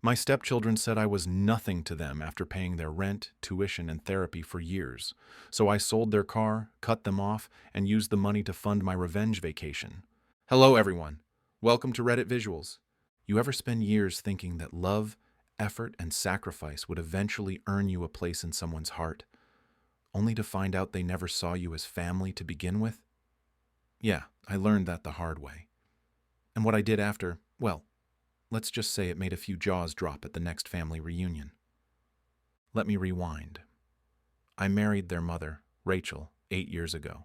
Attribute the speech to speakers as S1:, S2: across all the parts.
S1: My stepchildren said I was nothing to them after paying their rent, tuition, and therapy for years, so I sold their car, cut them off, and used the money to fund my revenge vacation. Hello, everyone. Welcome to Reddit Visuals. You ever spend years thinking that love, effort, and sacrifice would eventually earn you a place in someone's heart, only to find out they never saw you as family to begin with? Yeah, I learned that the hard way. And what I did after, well, let's just say it made a few jaws drop at the next family reunion. Let me rewind. I married their mother, Rachel, 8 years ago.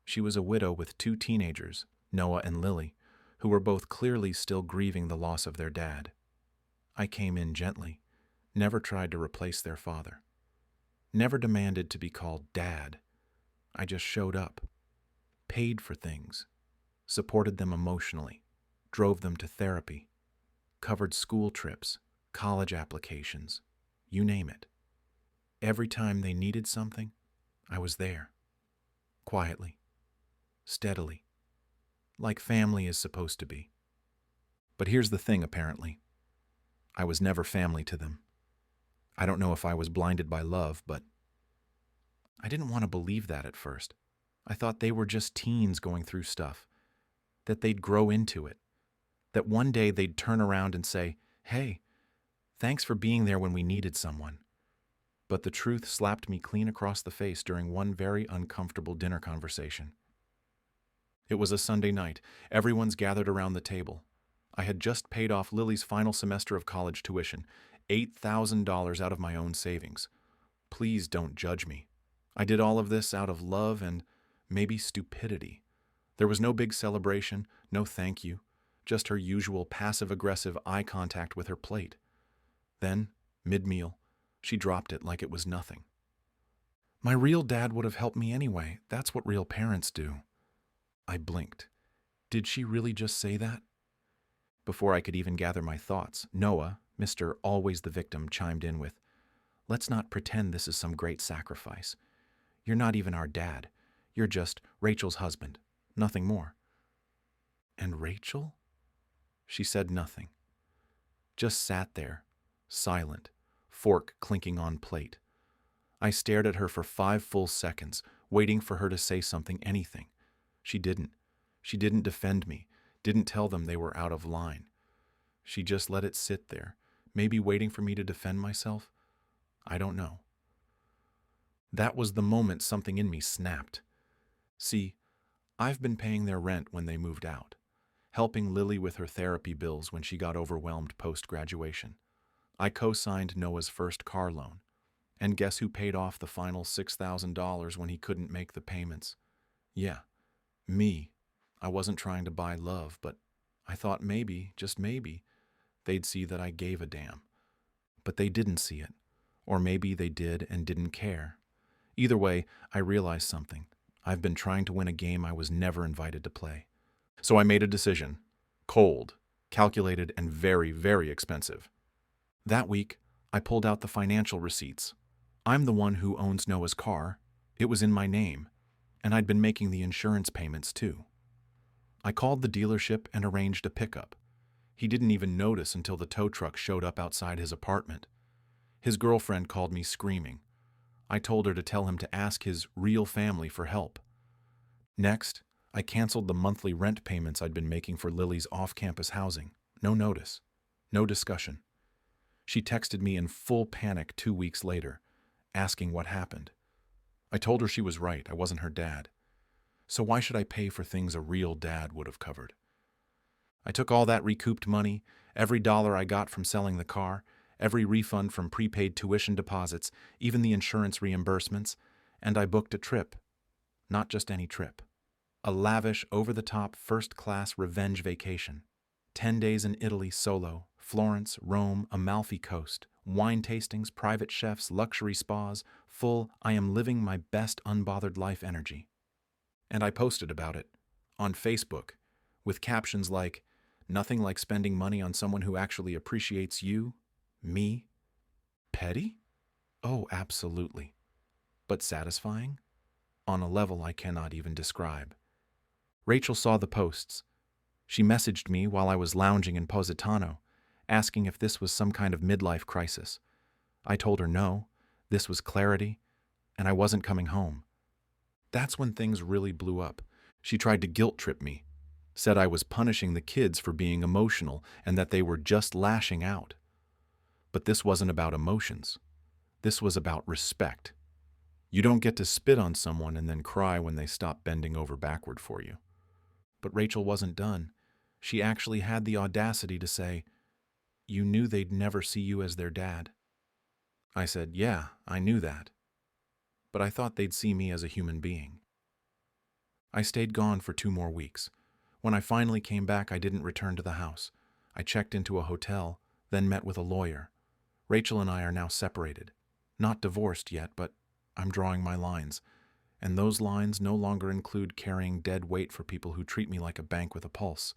S1: She was a widow with 2 teenagers, Noah and Lily, who were both clearly still grieving the loss of their dad. I came in gently, never tried to replace their father. Never demanded to be called Dad. I just showed up, paid for things, supported them emotionally, drove them to therapy, covered school trips, college applications, you name it. Every time they needed something, I was there. Quietly, steadily, like family is supposed to be. But here's the thing, apparently. I was never family to them. I don't know if I was blinded by love, but I didn't want to believe that at first. I thought they were just teens going through stuff, that they'd grow into it, that one day they'd turn around and say, "Hey, thanks for being there when we needed someone." But the truth slapped me clean across the face during one very uncomfortable dinner conversation. It was a Sunday night. Everyone's gathered around the table. I had just paid off Lily's final semester of college tuition, $8,000 out of my own savings. Please don't judge me. I did all of this out of love and maybe stupidity. There was no big celebration, no thank you, just her usual passive-aggressive eye contact with her plate. Then, mid-meal, she dropped it like it was nothing. My real dad would have helped me anyway. That's what real parents do. I blinked. Did she really just say that? Before I could even gather my thoughts, Noah, Mr. Always the Victim, chimed in with, "Let's not pretend this is some great sacrifice. You're not even our dad. You're just Rachel's husband. Nothing more." And Rachel? She said nothing. Just sat there, silent, fork clinking on plate. I stared at her for 5 full seconds, waiting for her to say something, anything. She didn't. She didn't defend me, didn't tell them they were out of line. She just let it sit there, maybe waiting for me to defend myself. I don't know. That was the moment something in me snapped. See, I've been paying their rent when they moved out, helping Lily with her therapy bills when she got overwhelmed post-graduation. I co-signed Noah's first car loan. And guess who paid off the final $6,000 when he couldn't make the payments? Yeah, me. I wasn't trying to buy love, but I thought maybe, just maybe, they'd see that I gave a damn. But they didn't see it. Or maybe they did and didn't care. Either way, I realized something. I've been trying to win a game I was never invited to play. So I made a decision. Cold, calculated, and very, very expensive. That week, I pulled out the financial receipts. I'm the one who owns Noah's car. It was in my name. And I'd been making the insurance payments too. I called the dealership and arranged a pickup. He didn't even notice until the tow truck showed up outside his apartment. His girlfriend called me screaming. I told her to tell him to ask his real family for help. Next, I canceled the monthly rent payments I'd been making for Lily's off-campus housing. No notice. No discussion. She texted me in full panic 2 weeks later, asking what happened. I told her she was right. I wasn't her dad. So why should I pay for things a real dad would have covered? I took all that recouped money, every dollar I got from selling the car, every refund from prepaid tuition deposits, even the insurance reimbursements, and I booked a trip. Not just any trip. A lavish, over-the-top, first-class revenge vacation. 10 days in Italy solo, Florence, Rome, Amalfi Coast, wine tastings, private chefs, luxury spas, full I am living my best unbothered life energy. And I posted about it, on Facebook, with captions like, "Nothing like spending money on someone who actually appreciates you, me." Petty? Oh, absolutely. But satisfying? On a level I cannot even describe. Rachel saw the posts. She messaged me while I was lounging in Positano, asking if this was some kind of midlife crisis. I told her no, this was clarity, and I wasn't coming home. That's when things really blew up. She tried to guilt trip me, said I was punishing the kids for being emotional and that they were just lashing out. But this wasn't about emotions. This was about respect. You don't get to spit on someone and then cry when they stop bending over backward for you. But Rachel wasn't done. She actually had the audacity to say, "You knew they'd never see you as their dad." I said, "Yeah, I knew that. But I thought they'd see me as a human being." I stayed gone for 2 more weeks. When I finally came back, I didn't return to the house. I checked into a hotel, then met with a lawyer. Rachel and I are now separated. Not divorced yet, but I'm drawing my lines. And those lines no longer include carrying dead weight for people who treat me like a bank with a pulse.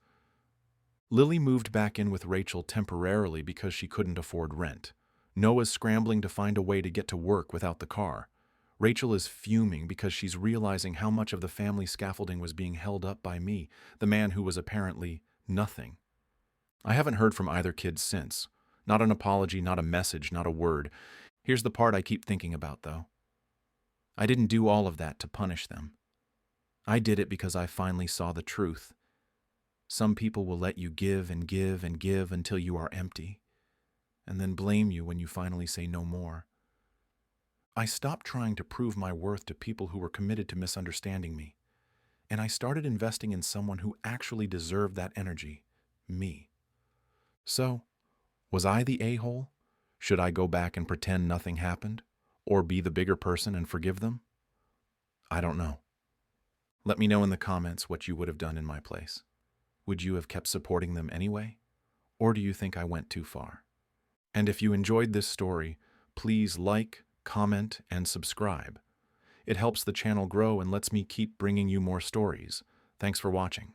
S1: Lily moved back in with Rachel temporarily because she couldn't afford rent. Noah's scrambling to find a way to get to work without the car. Rachel is fuming because she's realizing how much of the family scaffolding was being held up by me, the man who was apparently nothing. I haven't heard from either kid since. Not an apology, not a message, not a word. Here's the part I keep thinking about, though. I didn't do all of that to punish them. I did it because I finally saw the truth. Some people will let you give and give and give until you are empty, and then blame you when you finally say no more. I stopped trying to prove my worth to people who were committed to misunderstanding me, and I started investing in someone who actually deserved that energy, me. So, was I the a-hole? Should I go back and pretend nothing happened? Or be the bigger person and forgive them? I don't know. Let me know in the comments what you would have done in my place. Would you have kept supporting them anyway? Or do you think I went too far? And if you enjoyed this story, please like, comment, and subscribe. It helps the channel grow and lets me keep bringing you more stories. Thanks for watching.